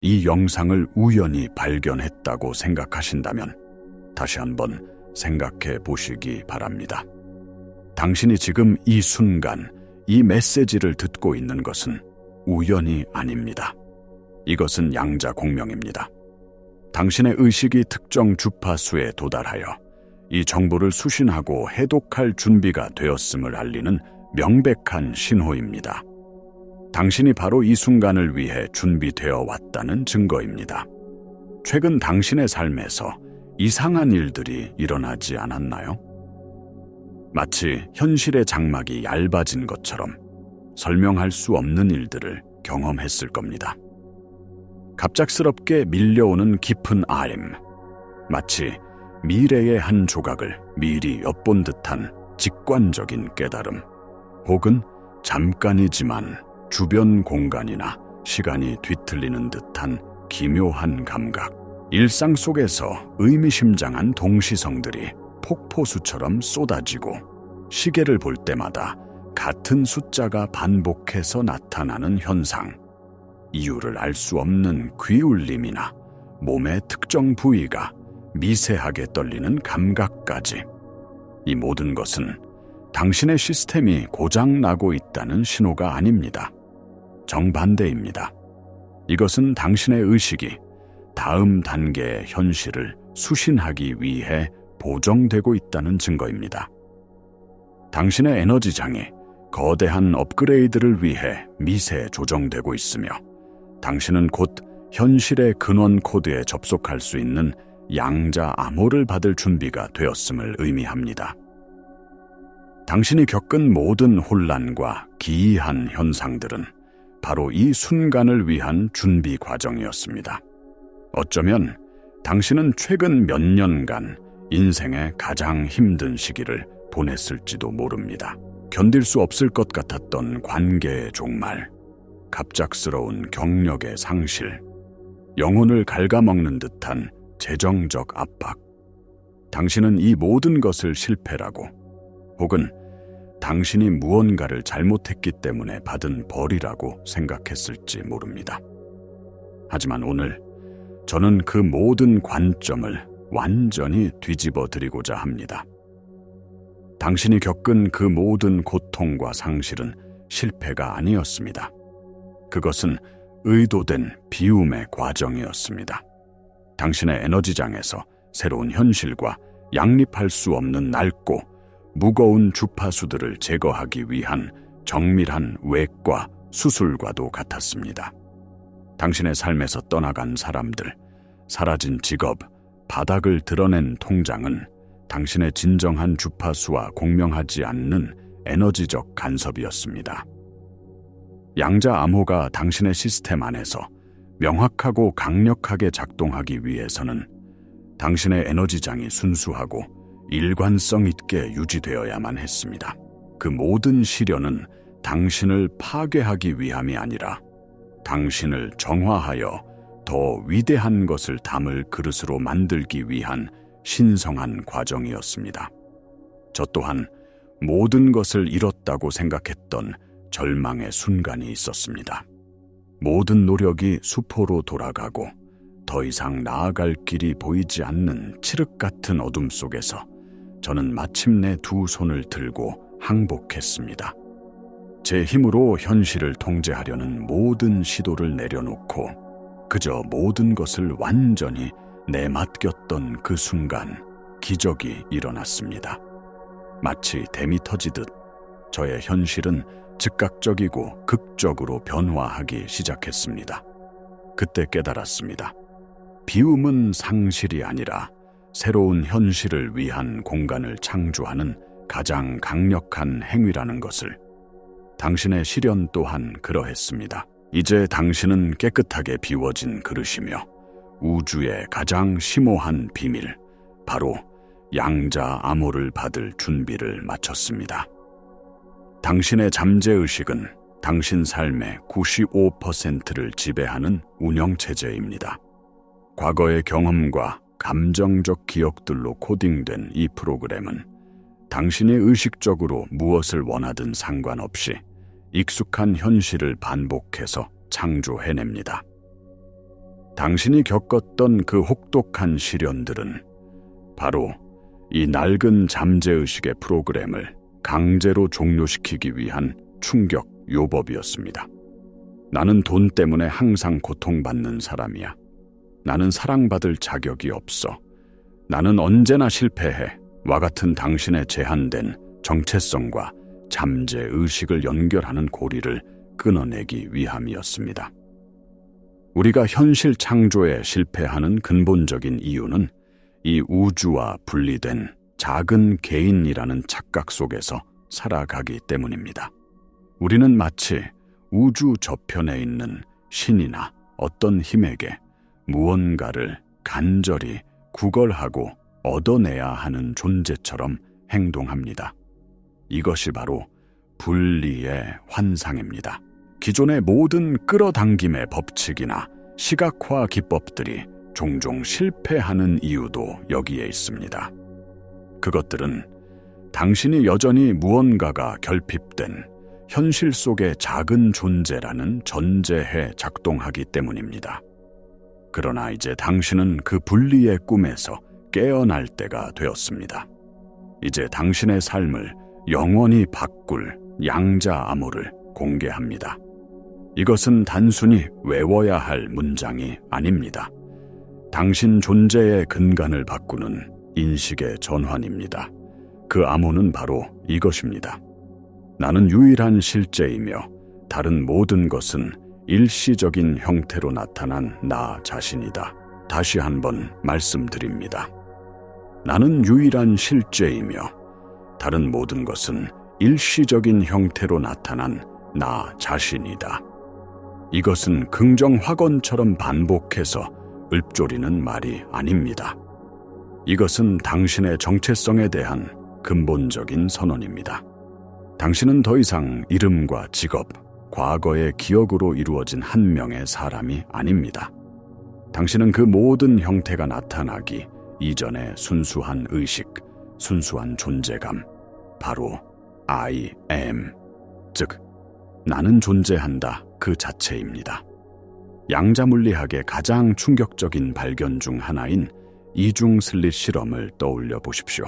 이 영상을 우연히 발견했다고 생각하신다면 다시 한번 생각해 보시기 바랍니다. 당신이 지금 이 순간 이 메시지를 듣고 있는 것은 우연이 아닙니다. 이것은 양자 공명입니다. 당신의 의식이 특정 주파수에 도달하여 이 정보를 수신하고 해독할 준비가 되었음을 알리는 명백한 신호입니다. 당신이 바로 이 순간을 위해 준비되어 왔다는 증거입니다. 최근 당신의 삶에서 이상한 일들이 일어나지 않았나요? 마치 현실의 장막이 얇아진 것처럼 설명할 수 없는 일들을 경험했을 겁니다. 갑작스럽게 밀려오는 깊은 아임, 마치 미래의 한 조각을 미리 엿본 듯한 직관적인 깨달음, 혹은 잠깐이지만 주변 공간이나 시간이 뒤틀리는 듯한 기묘한 감각, 일상 속에서 의미심장한 동시성들이 폭포수처럼 쏟아지고 시계를 볼 때마다 같은 숫자가 반복해서 나타나는 현상, 이유를 알 수 없는 귀울림이나 몸의 특정 부위가 미세하게 떨리는 감각까지, 이 모든 것은 당신의 시스템이 고장나고 있다는 신호가 아닙니다. 정반대입니다. 이것은 당신의 의식이 다음 단계의 현실을 수신하기 위해 보정되고 있다는 증거입니다. 당신의 에너지장이 거대한 업그레이드를 위해 미세 조정되고 있으며 당신은 곧 현실의 근원 코드에 접속할 수 있는 양자 암호를 받을 준비가 되었음을 의미합니다. 당신이 겪은 모든 혼란과 기이한 현상들은 바로 이 순간을 위한 준비 과정이었습니다. 어쩌면 당신은 최근 몇 년간 인생의 가장 힘든 시기를 보냈을지도 모릅니다. 견딜 수 없을 것 같았던 관계의 종말, 갑작스러운 경력의 상실, 영혼을 갉아먹는 듯한 재정적 압박. 당신은 이 모든 것을 실패라고, 혹은 당신이 무언가를 잘못했기 때문에 받은 벌이라고 생각했을지 모릅니다. 하지만 오늘 저는 그 모든 관점을 완전히 뒤집어 드리고자 합니다. 당신이 겪은 그 모든 고통과 상실은 실패가 아니었습니다. 그것은 의도된 비움의 과정이었습니다. 당신의 에너지장에서 새로운 현실과 양립할 수 없는 낡고 무거운 주파수들을 제거하기 위한 정밀한 외과 수술과도 같았습니다. 당신의 삶에서 떠나간 사람들, 사라진 직업, 바닥을 드러낸 통장은 당신의 진정한 주파수와 공명하지 않는 에너지적 간섭이었습니다. 양자 암호가 당신의 시스템 안에서 명확하고 강력하게 작동하기 위해서는 당신의 에너지장이 순수하고 일관성 있게 유지되어야만 했습니다. 그 모든 시련은 당신을 파괴하기 위함이 아니라 당신을 정화하여 더 위대한 것을 담을 그릇으로 만들기 위한 신성한 과정이었습니다. 저 또한 모든 것을 잃었다고 생각했던 절망의 순간이 있었습니다. 모든 노력이 수포로 돌아가고 더 이상 나아갈 길이 보이지 않는 칠흑 같은 어둠 속에서 저는 마침내 두 손을 들고 항복했습니다. 제 힘으로 현실을 통제하려는 모든 시도를 내려놓고 그저 모든 것을 완전히 내맡겼던 그 순간 기적이 일어났습니다. 마치 댐이 터지듯 저의 현실은 즉각적이고 극적으로 변화하기 시작했습니다. 그때 깨달았습니다. 비움은 상실이 아니라 새로운 현실을 위한 공간을 창조하는 가장 강력한 행위라는 것을. 당신의 시련 또한 그러했습니다. 이제 당신은 깨끗하게 비워진 그릇이며 우주의 가장 심오한 비밀, 바로 양자 암호를 받을 준비를 마쳤습니다. 당신의 잠재의식은 당신 삶의 95%를 지배하는 운영체제입니다. 과거의 경험과 감정적 기억들로 코딩된 이 프로그램은 당신이 의식적으로 무엇을 원하든 상관없이 익숙한 현실을 반복해서 창조해냅니다. 당신이 겪었던 그 혹독한 시련들은 바로 이 낡은 잠재의식의 프로그램을 강제로 종료시키기 위한 충격 요법이었습니다. 나는 돈 때문에 항상 고통받는 사람이야. 나는 사랑받을 자격이 없어. 나는 언제나 실패해. 와 같은 당신의 제한된 정체성과 잠재의식을 연결하는 고리를 끊어내기 위함이었습니다. 우리가 현실 창조에 실패하는 근본적인 이유는 이 우주와 분리된 작은 개인이라는 착각 속에서 살아가기 때문입니다. 우리는 마치 우주 저편에 있는 신이나 어떤 힘에게 무언가를 간절히 구걸하고 얻어내야 하는 존재처럼 행동합니다. 이것이 바로 분리의 환상입니다. 기존의 모든 끌어당김의 법칙이나 시각화 기법들이 종종 실패하는 이유도 여기에 있습니다. 그것들은 당신이 여전히 무언가가 결핍된 현실 속의 작은 존재라는 전제에 작동하기 때문입니다. 그러나 이제 당신은 그 분리의 꿈에서 깨어날 때가 되었습니다. 이제 당신의 삶을 영원히 바꿀 양자 암호를 공개합니다. 이것은 단순히 외워야 할 문장이 아닙니다. 당신 존재의 근간을 바꾸는 인식의 전환입니다. 그 암호는 바로 이것입니다. 나는 유일한 실제이며 다른 모든 것은 일시적인 형태로 나타난 나 자신이다. 다시 한번 말씀드립니다. 나는 유일한 실제이며 다른 모든 것은 일시적인 형태로 나타난 나 자신이다. 이것은 긍정 확언처럼 반복해서 읊조리는 말이 아닙니다. 이것은 당신의 정체성에 대한 근본적인 선언입니다. 당신은 더 이상 이름과 직업, 과거의 기억으로 이루어진 한 명의 사람이 아닙니다. 당신은 그 모든 형태가 나타나기 이전의 순수한 의식, 순수한 존재감, 바로 I am, 즉 나는 존재한다 그 자체입니다. 양자물리학의 가장 충격적인 발견 중 하나인 이중 슬릿 실험을 떠올려 보십시오.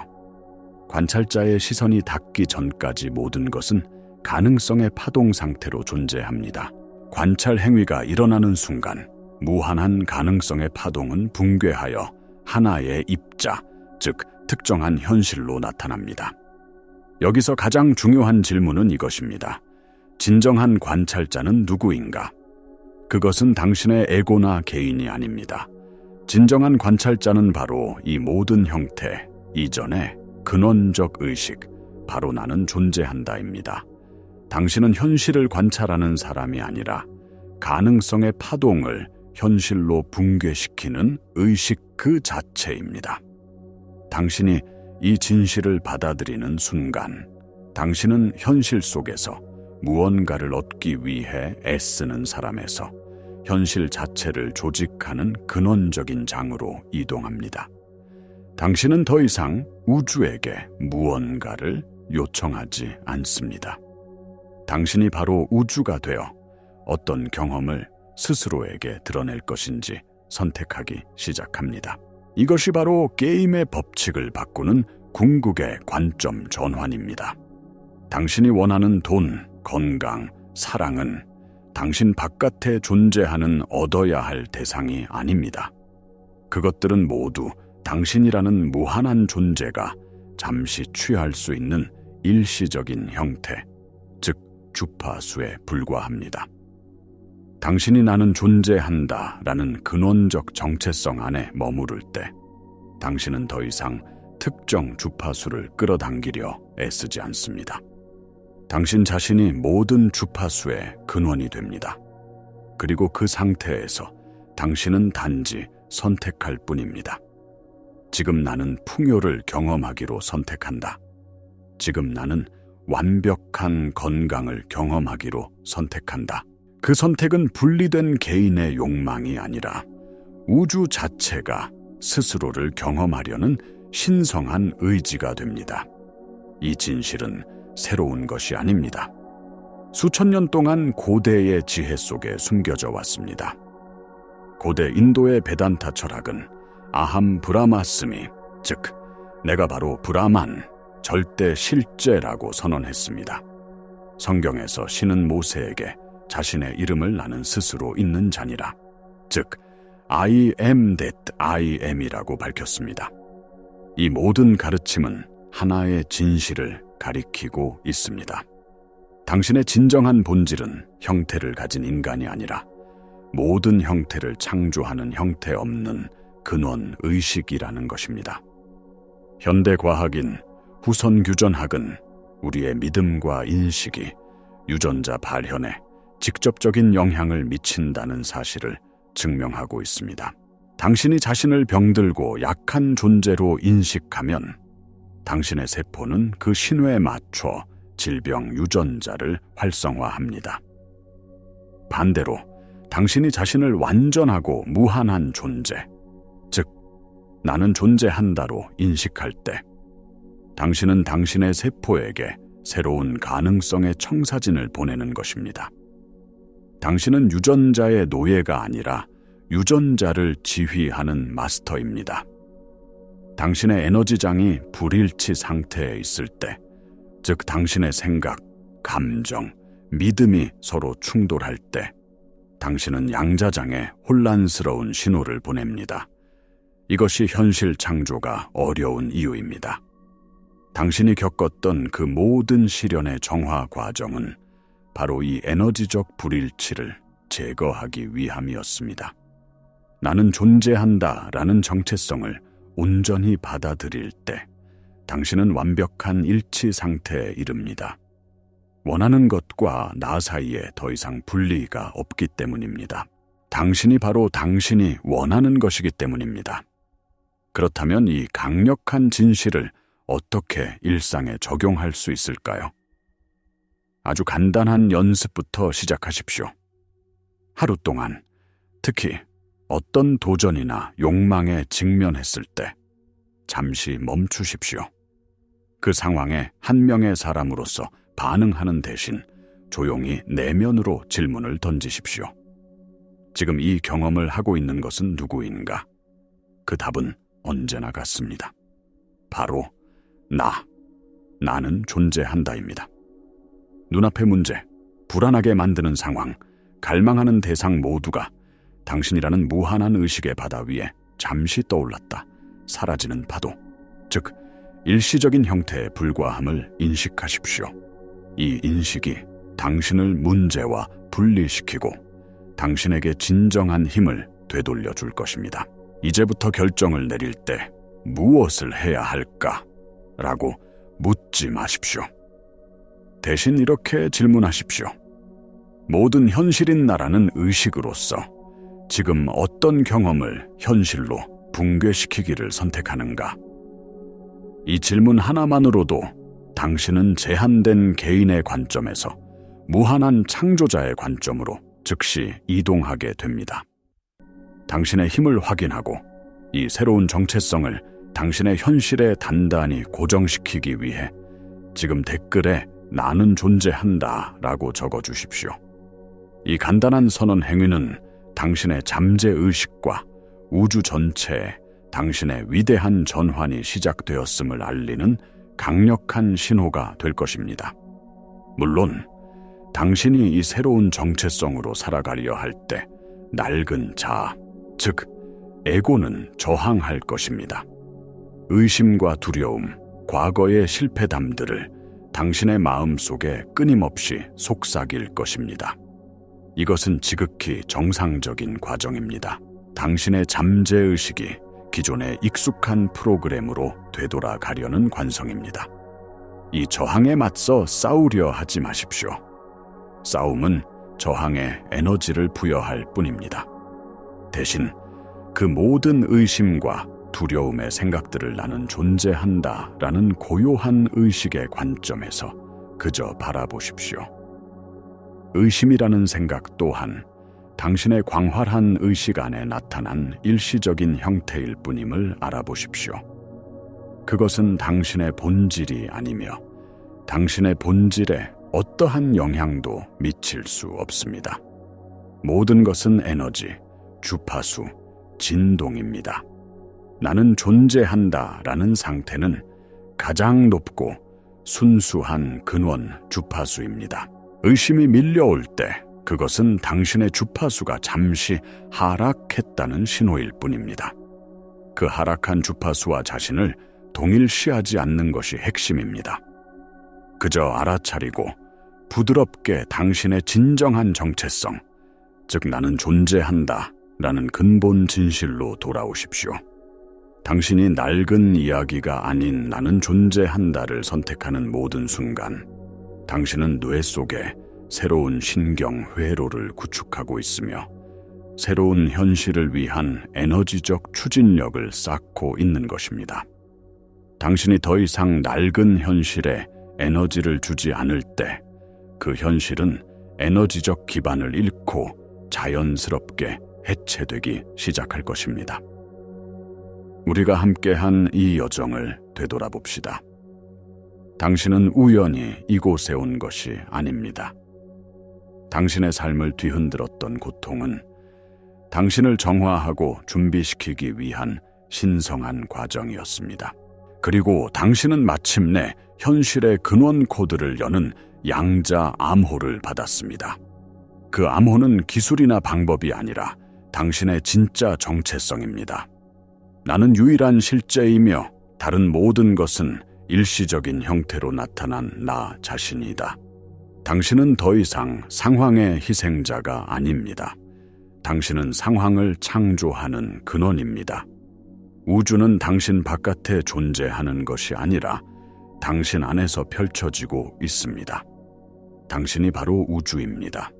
관찰자의 시선이 닿기 전까지 모든 것은 가능성의 파동 상태로 존재합니다. 관찰 행위가 일어나는 순간 무한한 가능성의 파동은 붕괴하여 하나의 입자, 즉 특정한 현실로 나타납니다. 여기서 가장 중요한 질문은 이것입니다. 진정한 관찰자는 누구인가? 그것은 당신의 에고나 개인이 아닙니다. 진정한 관찰자는 바로 이 모든 형태 이전의 근원적 의식, 바로 나는 존재한다입니다. 당신은 현실을 관찰하는 사람이 아니라 가능성의 파동을 현실로 붕괴시키는 의식 그 자체입니다. 당신이 이 진실을 받아들이는 순간, 당신은 현실 속에서 무언가를 얻기 위해 애쓰는 사람에서 현실 자체를 조직하는 근원적인 장으로 이동합니다. 당신은 더 이상 우주에게 무언가를 요청하지 않습니다. 당신이 바로 우주가 되어 어떤 경험을 스스로에게 드러낼 것인지 선택하기 시작합니다. 이것이 바로 게임의 법칙을 바꾸는 궁극의 관점 전환입니다. 당신이 원하는 돈, 건강, 사랑은 당신 바깥에 존재하는 얻어야 할 대상이 아닙니다. 그것들은 모두 당신이라는 무한한 존재가 잠시 취할 수 있는 일시적인 형태, 즉 주파수에 불과합니다. 당신이 나는 존재한다 라는 근원적 정체성 안에 머무를 때 당신은 더 이상 특정 주파수를 끌어당기려 애쓰지 않습니다. 당신 자신이 모든 주파수의 근원이 됩니다. 그리고 그 상태에서 당신은 단지 선택할 뿐입니다. 지금 나는 풍요를 경험하기로 선택한다. 지금 나는 완벽한 건강을 경험하기로 선택한다. 그 선택은 분리된 개인의 욕망이 아니라 우주 자체가 스스로를 경험하려는 신성한 의지가 됩니다. 이 진실은 새로운 것이 아닙니다. 수천 년 동안 고대의 지혜 속에 숨겨져 왔습니다. 고대 인도의 베단타 철학은 아함 브라마스미, 즉 내가 바로 브라만, 절대 실제라고 선언했습니다. 성경에서 신은 모세에게 자신의 이름을 나는 스스로 있는 자니라, 즉 I am that I am이라고 밝혔습니다. 이 모든 가르침은 하나의 진실을 가리키고 있습니다. 당신의 진정한 본질은 형태를 가진 인간이 아니라 모든 형태를 창조하는 형태 없는 근원 의식이라는 것입니다. 현대 과학인 후선 규전학은 우리의 믿음과 인식이 유전자 발현에 직접적인 영향을 미친다는 사실을 증명하고 있습니다. 당신이 자신을 병들고 약한 존재로 인식하면 당신의 세포는 그 신호에 맞춰 질병 유전자를 활성화합니다. 반대로 당신이 자신을 완전하고 무한한 존재, 즉 나는 존재한다로 인식할 때 당신은 당신의 세포에게 새로운 가능성의 청사진을 보내는 것입니다. 당신은 유전자의 노예가 아니라 유전자를 지휘하는 마스터입니다. 당신의 에너지장이 불일치 상태에 있을 때, 즉 당신의 생각, 감정, 믿음이 서로 충돌할 때 당신은 양자장에 혼란스러운 신호를 보냅니다. 이것이 현실 창조가 어려운 이유입니다. 당신이 겪었던 그 모든 시련의 정화 과정은 바로 이 에너지적 불일치를 제거하기 위함이었습니다. 나는 존재한다라는 정체성을 온전히 받아들일 때 당신은 완벽한 일치 상태에 이릅니다. 원하는 것과 나 사이에 더 이상 분리가 없기 때문입니다. 당신이 바로 당신이 원하는 것이기 때문입니다. 그렇다면 이 강력한 진실을 어떻게 일상에 적용할 수 있을까요? 아주 간단한 연습부터 시작하십시오. 하루 동안, 특히 어떤 도전이나 욕망에 직면했을 때 잠시 멈추십시오. 그 상황에 한 명의 사람으로서 반응하는 대신 조용히 내면으로 질문을 던지십시오. 지금 이 경험을 하고 있는 것은 누구인가? 그 답은 언제나 같습니다. 바로 나는 존재한다입니다. 눈앞의 문제, 불안하게 만드는 상황, 갈망하는 대상 모두가 당신이라는 무한한 의식의 바다 위에 잠시 떠올랐다 사라지는 파도, 즉 일시적인 형태에 불과함을 인식하십시오. 이 인식이 당신을 문제와 분리시키고 당신에게 진정한 힘을 되돌려 줄 것입니다. 이제부터 결정을 내릴 때 무엇을 해야 할까? 라고 묻지 마십시오. 대신 이렇게 질문하십시오. 모든 현실인 나라는 의식으로서 지금 어떤 경험을 현실로 붕괴시키기를 선택하는가? 이 질문 하나만으로도 당신은 제한된 개인의 관점에서 무한한 창조자의 관점으로 즉시 이동하게 됩니다. 당신의 힘을 확인하고 이 새로운 정체성을 당신의 현실에 단단히 고정시키기 위해 지금 댓글에 나는 존재한다 라고 적어주십시오. 이 간단한 선언 행위는 당신의 잠재의식과 우주 전체에 당신의 위대한 전환이 시작되었음을 알리는 강력한 신호가 될 것입니다. 물론 당신이 이 새로운 정체성으로 살아가려 할 때 낡은 자아, 즉 에고는 저항할 것입니다. 의심과 두려움, 과거의 실패담들을 당신의 마음속에 끊임없이 속삭일 것입니다. 이것은 지극히 정상적인 과정입니다. 당신의 잠재의식이 기존의 익숙한 프로그램으로 되돌아가려는 관성입니다. 이 저항에 맞서 싸우려 하지 마십시오. 싸움은 저항에 에너지를 부여할 뿐입니다. 대신 그 모든 의심과 두려움의 생각들을 나는 존재한다라는 고요한 의식의 관점에서 그저 바라보십시오. 의심이라는 생각 또한 당신의 광활한 의식 안에 나타난 일시적인 형태일 뿐임을 알아보십시오. 그것은 당신의 본질이 아니며 당신의 본질에 어떠한 영향도 미칠 수 없습니다. 모든 것은 에너지, 주파수, 진동입니다. 나는 존재한다 라는 상태는 가장 높고 순수한 근원 주파수입니다. 의심이 밀려올 때 그것은 당신의 주파수가 잠시 하락했다는 신호일 뿐입니다. 그 하락한 주파수와 자신을 동일시하지 않는 것이 핵심입니다. 그저 알아차리고 부드럽게 당신의 진정한 정체성, 즉 나는 존재한다 라는 근본 진실로 돌아오십시오. 당신이 낡은 이야기가 아닌 나는 존재한다를 선택하는 모든 순간, 당신은 뇌 속에 새로운 신경 회로를 구축하고 있으며 새로운 현실을 위한 에너지적 추진력을 쌓고 있는 것입니다. 당신이 더 이상 낡은 현실에 에너지를 주지 않을 때 그 현실은 에너지적 기반을 잃고 자연스럽게 해체되기 시작할 것입니다. 우리가 함께한 이 여정을 되돌아봅시다. 당신은 우연히 이곳에 온 것이 아닙니다. 당신의 삶을 뒤흔들었던 고통은 당신을 정화하고 준비시키기 위한 신성한 과정이었습니다. 그리고 당신은 마침내 현실의 근원 코드를 여는 양자 암호를 받았습니다. 그 암호는 기술이나 방법이 아니라 당신의 진짜 정체성입니다. 나는 유일한 실제이며 다른 모든 것은 일시적인 형태로 나타난 나 자신이다. 당신은 더 이상 상황의 희생자가 아닙니다. 당신은 상황을 창조하는 근원입니다. 우주는 당신 바깥에 존재하는 것이 아니라 당신 안에서 펼쳐지고 있습니다. 당신이 바로 우주입니다.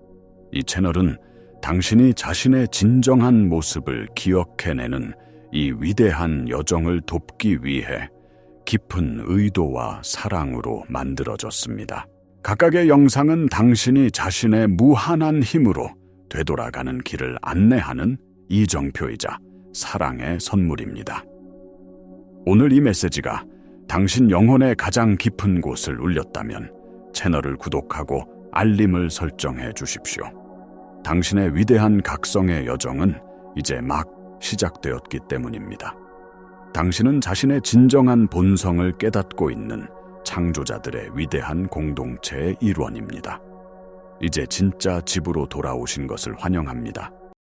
이 채널은 당신이 자신의 진정한 모습을 기억해내는 이 위대한 여정을 돕기 위해 깊은 의도와 사랑으로 만들어졌습니다. 각각의 영상은 당신이 자신의 무한한 힘으로 되돌아가는 길을 안내하는 이정표이자 사랑의 선물입니다. 오늘 이 메시지가 당신 영혼의 가장 깊은 곳을 울렸다면 채널을 구독하고 알림을 설정해 주십시오. 당신의 위대한 각성의 여정은 이제 막 시작되었기 때문입니다. 당신은 자신의 진정한 본성을 깨닫고 있는 창조자들의 위대한 공동체의 일원입니다. 이제 진짜 집으로 돌아오신 것을 환영합니다.